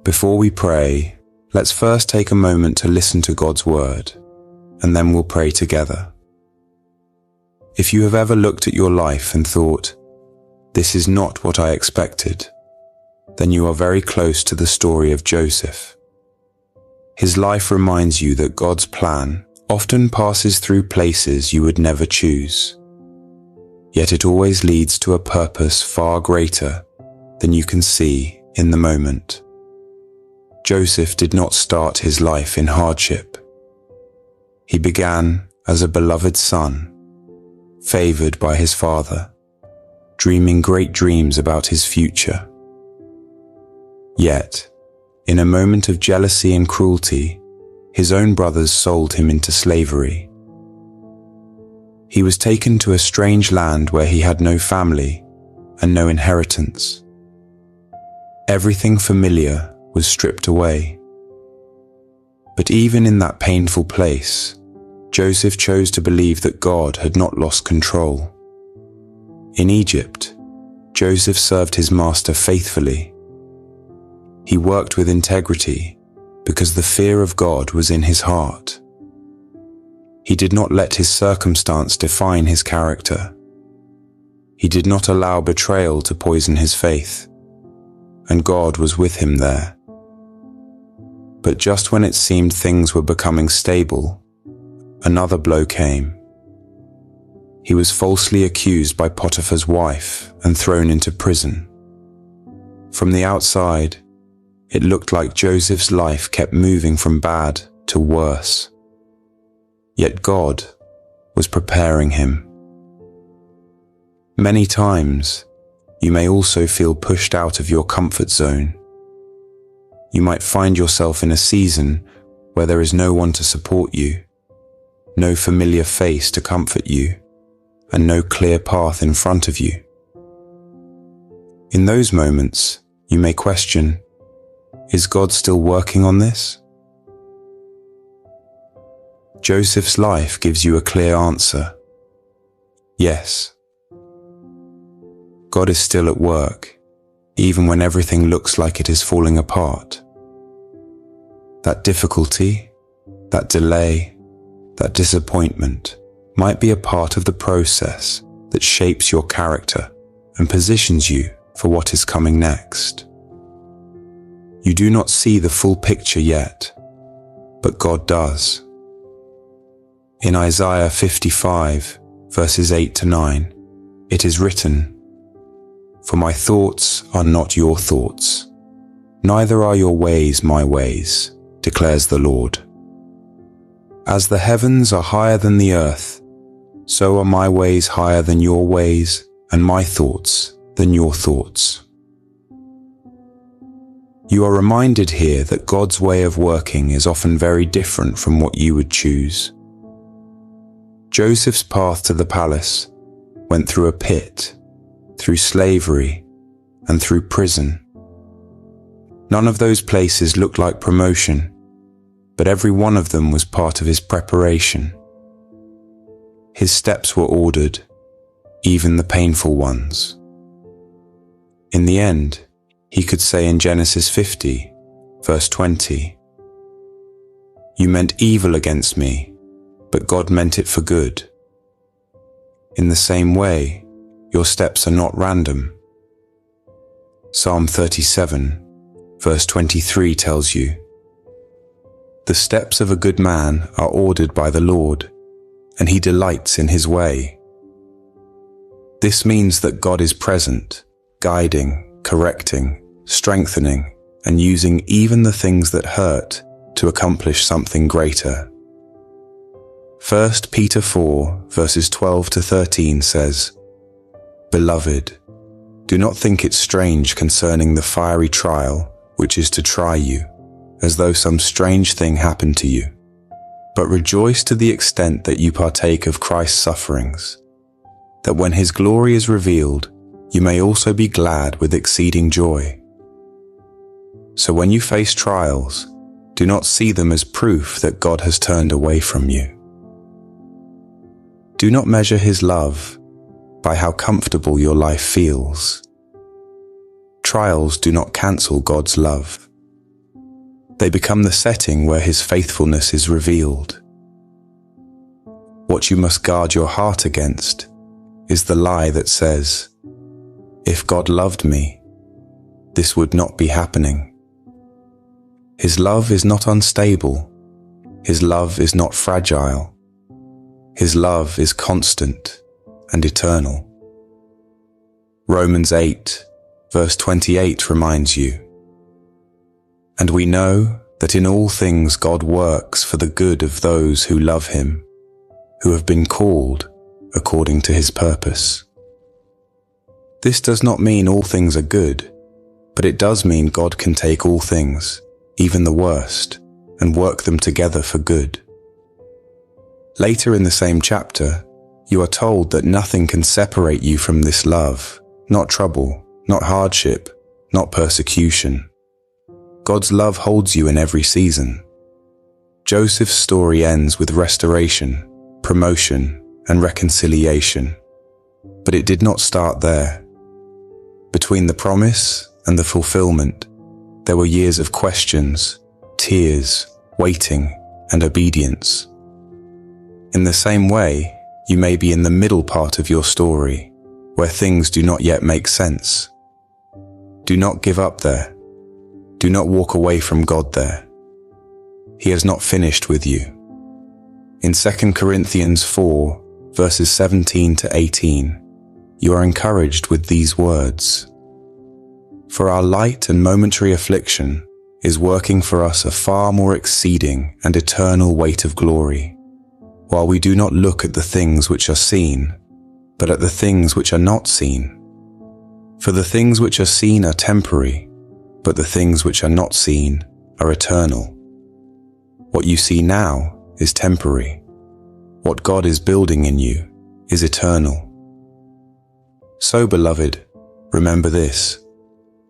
Before we pray, let's first take a moment to listen to God's word, and then we'll pray together. If you have ever looked at your life and thought, "This is not what I expected," then you are very close to the story of Joseph. His life reminds you that God's plan often passes through places you would never choose. Yet it always leads to a purpose far greater than you can see in the moment. Joseph did not start his life in hardship. He began as a beloved son, favored by his father, dreaming great dreams about his future. Yet, in a moment of jealousy and cruelty, his own brothers sold him into slavery. He was taken to a strange land where he had no family and no inheritance. Everything familiar was stripped away. But even in that painful place, Joseph chose to believe that God had not lost control. In Egypt, Joseph served his master faithfully. He worked with integrity because the fear of God was in his heart. He did not let his circumstance define his character. He did not allow betrayal to poison his faith, and God was with him there. But just when it seemed things were becoming stable, another blow came. He was falsely accused by Potiphar's wife and thrown into prison. From the outside, it looked like Joseph's life kept moving from bad to worse. Yet God was preparing him. Many times, you may also feel pushed out of your comfort zone. You might find yourself in a season where there is no one to support you, no familiar face to comfort you, and no clear path in front of you. In those moments, you may question, is God still working on this? Joseph's life gives you a clear answer. Yes. God is still at work, even when everything looks like it is falling apart. That difficulty, that delay, that disappointment might be a part of the process that shapes your character and positions you for what is coming next. You do not see the full picture yet, but God does. In Isaiah 55, verses 8 to 9, it is written, "For my thoughts are not your thoughts, neither are your ways my ways, declares the Lord. As the heavens are higher than the earth, so are my ways higher than your ways, and my thoughts than your thoughts." You are reminded here that God's way of working is often very different from what you would choose. Joseph's path to the palace went through a pit, through slavery, and through prison. None of those places looked like promotion, but every one of them was part of his preparation. His steps were ordered, even the painful ones. In the end, he could say in Genesis 50, verse 20, "You meant evil against me, but God meant it for good." In the same way, your steps are not random. Psalm 37, verse 23 tells you, "The steps of a good man are ordered by the Lord, and he delights in his way." This means that God is present, guiding, correcting, strengthening, and using even the things that hurt to accomplish something greater. 1 Peter 4, verses 12 to 13 says, "Beloved, do not think it strange concerning the fiery trial which is to try you, as though some strange thing happened to you, but rejoice to the extent that you partake of Christ's sufferings, that when his glory is revealed, you may also be glad with exceeding joy. So when you face trials, do not see them as proof that God has turned away from you. Do not measure his love by how comfortable your life feels. Trials do not cancel God's love. They become the setting where his faithfulness is revealed. What you must guard your heart against is the lie that says, if God loved me, this would not be happening. His love is not unstable. His love is not fragile. His love is constant and eternal. Romans 8, verse 28 reminds you, and we know that in all things God works for the good of those who love him, who have been called according to his purpose. This does not mean all things are good, but it does mean God can take all things, even the worst, and work them together for good. Later in the same chapter, you are told that nothing can separate you from this love, not trouble, not hardship, not persecution. God's love holds you in every season. Joseph's story ends with restoration, promotion, and reconciliation. But it did not start there. Between the promise and the fulfillment, there were years of questions, tears, waiting, and obedience. In the same way, you may be in the middle part of your story, where things do not yet make sense. Do not give up there. Do not walk away from God there. He has not finished with you. In 2 Corinthians 4, verses 17 to 18, you are encouraged with these words. For our light and momentary affliction is working for us a far more exceeding and eternal weight of glory, while we do not look at the things which are seen, but at the things which are not seen. For the things which are seen are temporary, but the things which are not seen are eternal. What you see now is temporary. What God is building in you is eternal. So, beloved, remember this.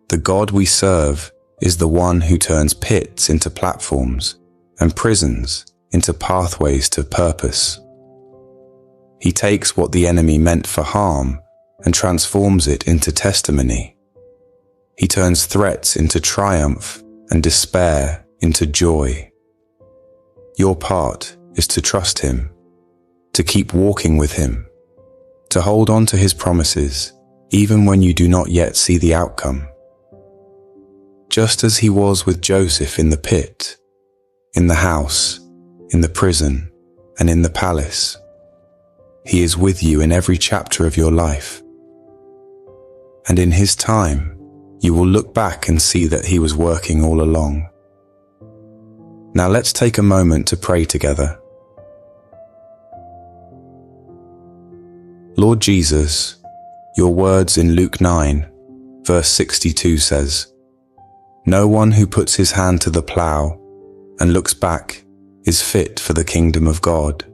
The God we serve is the one who turns pits into platforms and prisons into pathways to purpose. He takes what the enemy meant for harm and transforms it into testimony. He turns threats into triumph and despair into joy. Your part is to trust him, to keep walking with him, to hold on to his promises even when you do not yet see the outcome. Just as he was with Joseph in the pit, in the house, in the prison, and in the palace, he is with you in every chapter of your life. And in his time, you will look back and see that he was working all along. Now let's take a moment to pray together. Lord Jesus, your words in Luke 9, verse 62 says, no one who puts his hand to the plough and looks back is fit for the kingdom of God.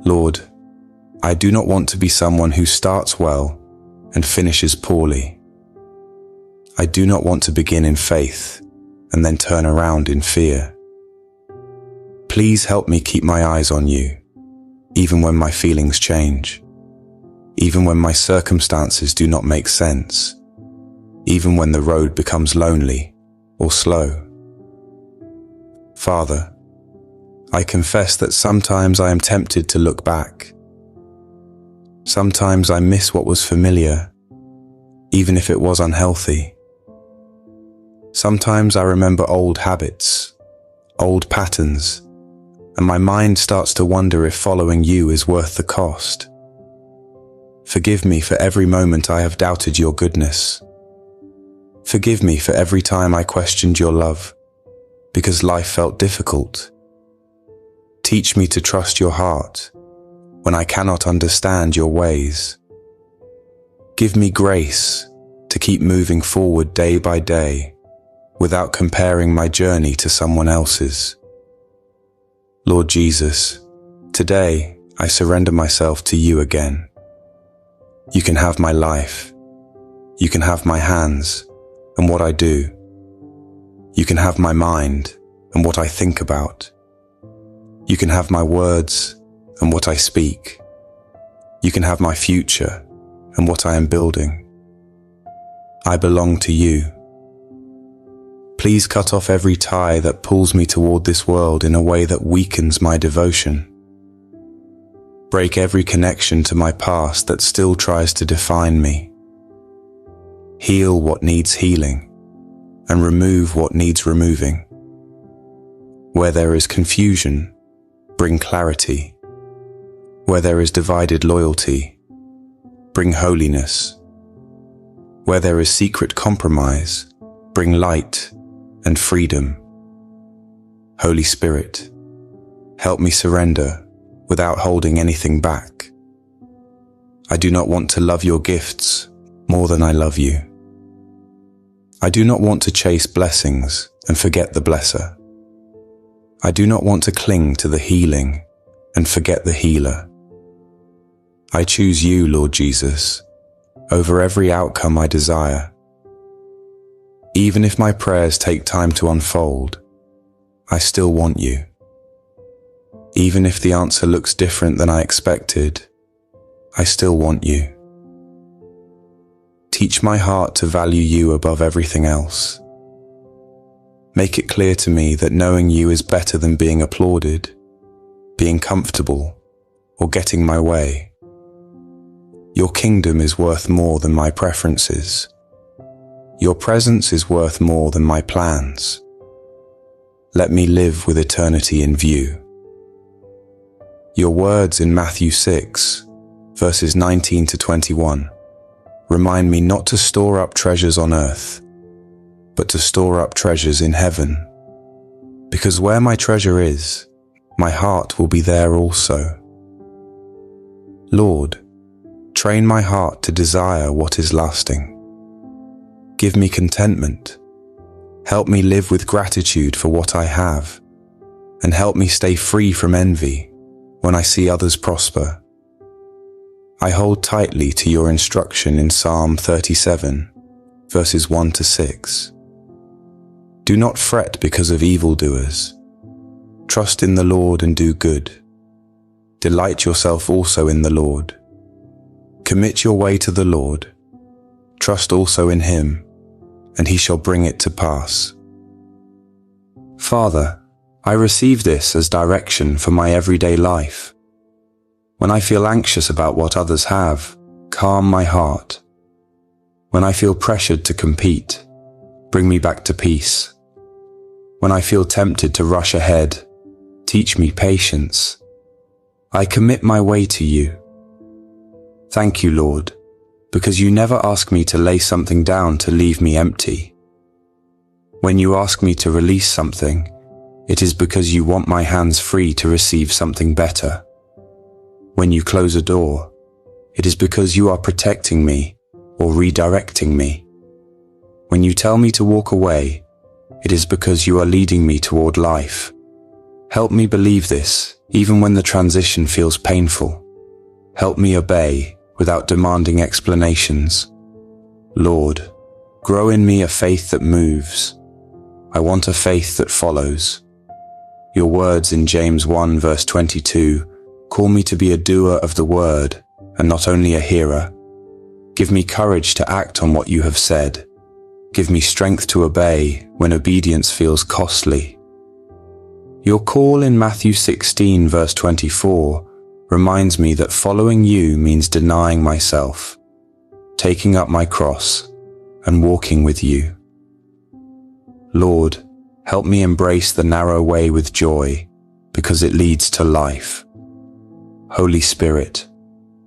Lord, I do not want to be someone who starts well and finishes poorly. I do not want to begin in faith and then turn around in fear. Please help me keep my eyes on you, even when my feelings change, even when my circumstances do not make sense, even when the road becomes lonely or slow. Father, I confess that sometimes I am tempted to look back. Sometimes I miss what was familiar, even if it was unhealthy. Sometimes I remember old habits, old patterns, and my mind starts to wonder if following you is worth the cost. Forgive me for every moment I have doubted your goodness. Forgive me for every time I questioned your love, because life felt difficult. Teach me to trust your heart when I cannot understand your ways. Give me grace to keep moving forward day by day without comparing my journey to someone else's. Lord Jesus, today I surrender myself to you again. You can have my life. You can have my hands and what I do. You can have my mind and what I think about. You can have my words and what I speak. You can have my future and what I am building. I belong to you. Please cut off every tie that pulls me toward this world in a way that weakens my devotion. Break every connection to my past that still tries to define me. Heal what needs healing, and remove what needs removing. Where there is confusion, bring clarity. Where there is divided loyalty, bring holiness. Where there is secret compromise, bring light and freedom. Holy Spirit, help me surrender without holding anything back. I do not want to love your gifts more than I love you. I do not want to chase blessings and forget the blesser. I do not want to cling to the healing and forget the healer. I choose you, Lord Jesus, over every outcome I desire. Even if my prayers take time to unfold, I still want you. Even if the answer looks different than I expected, I still want you. Teach my heart to value you above everything else. Make it clear to me that knowing you is better than being applauded, being comfortable, or getting my way. Your kingdom is worth more than my preferences. Your presence is worth more than my plans. Let me live with eternity in view. Your words in Matthew 6, verses 19 to 21, remind me not to store up treasures on earth, but to store up treasures in heaven. Because where my treasure is, my heart will be there also. Lord, train my heart to desire what is lasting. Give me contentment. Help me live with gratitude for what I have, and help me stay free from envy when I see others prosper. I hold tightly to your instruction in Psalm 37, verses 1 to 6. Do not fret because of evildoers. Trust in the Lord and do good. Delight yourself also in the Lord. Commit your way to the Lord. Trust also in him, and he shall bring it to pass. Father, I receive this as direction for my everyday life. When I feel anxious about what others have, calm my heart. When I feel pressured to compete, bring me back to peace. When I feel tempted to rush ahead, teach me patience. I commit my way to you. Thank you, Lord, because you never ask me to lay something down to leave me empty. When you ask me to release something, it is because you want my hands free to receive something better. When you close a door, it is because you are protecting me or redirecting me. When you tell me to walk away, it is because you are leading me toward life. Help me believe this, even when the transition feels painful. Help me obey without demanding explanations. Lord, grow in me a faith that moves. I want a faith that follows. Your words in James 1 verse 22 call me to be a doer of the word and not only a hearer. Give me courage to act on what you have said. Give me strength to obey when obedience feels costly. Your call in Matthew 16 verse 24 reminds me that following you means denying myself, taking up my cross, and walking with you. Lord, help me embrace the narrow way with joy, because it leads to life. Holy Spirit,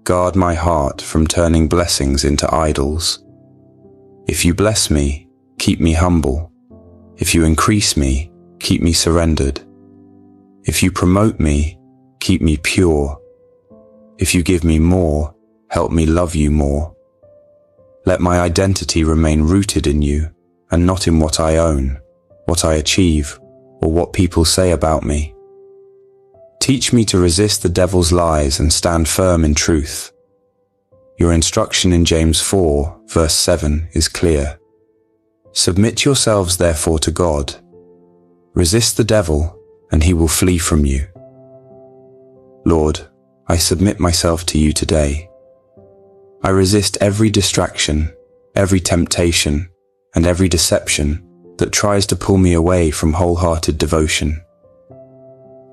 guard my heart from turning blessings into idols. If you bless me, keep me humble. If you increase me, keep me surrendered. If you promote me, keep me pure. If you give me more, help me love you more. Let my identity remain rooted in you and not in what I own, what I achieve, or what people say about me. Teach me to resist the devil's lies and stand firm in truth. Your instruction in James 4, verse 7 is clear. Submit yourselves therefore to God. Resist the devil, and he will flee from you. Lord, I submit myself to you today. I resist every distraction, every temptation, and every deception that tries to pull me away from wholehearted devotion.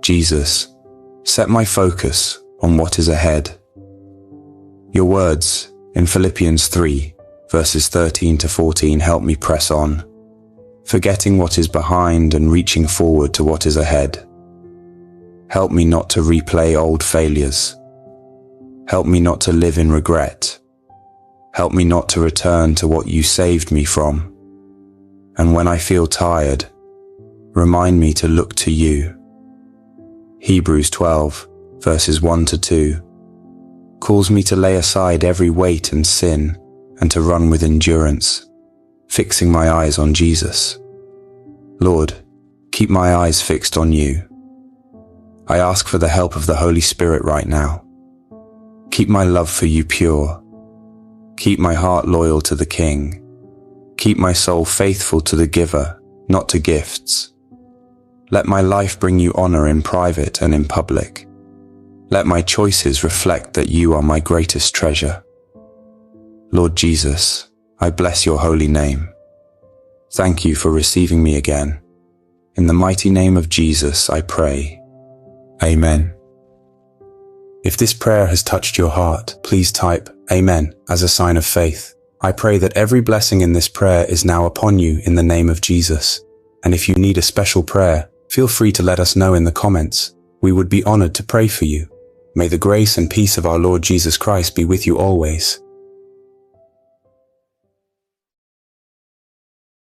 Jesus, set my focus on what is ahead. Your words in Philippians 3, verses 13 to 14 help me press on, forgetting what is behind and reaching forward to what is ahead. Help me not to replay old failures. Help me not to live in regret. Help me not to return to what you saved me from. And when I feel tired, remind me to look to you. Hebrews 12, verses 1 to 2, calls me to lay aside every weight and sin and to run with endurance, fixing my eyes on Jesus. Lord, keep my eyes fixed on you. I ask for the help of the Holy Spirit right now. Keep my love for you pure. Keep my heart loyal to the King. Keep my soul faithful to the giver, not to gifts. Let my life bring you honor in private and in public. Let my choices reflect that you are my greatest treasure. Lord Jesus, I bless your holy name. Thank you for receiving me again. In the mighty name of Jesus, I pray. Amen. If this prayer has touched your heart, please type Amen as a sign of faith. I pray that every blessing in this prayer is now upon you in the name of Jesus. And if you need a special prayer, feel free to let us know in the comments. We would be honored to pray for you. May the grace and peace of our Lord Jesus Christ be with you always.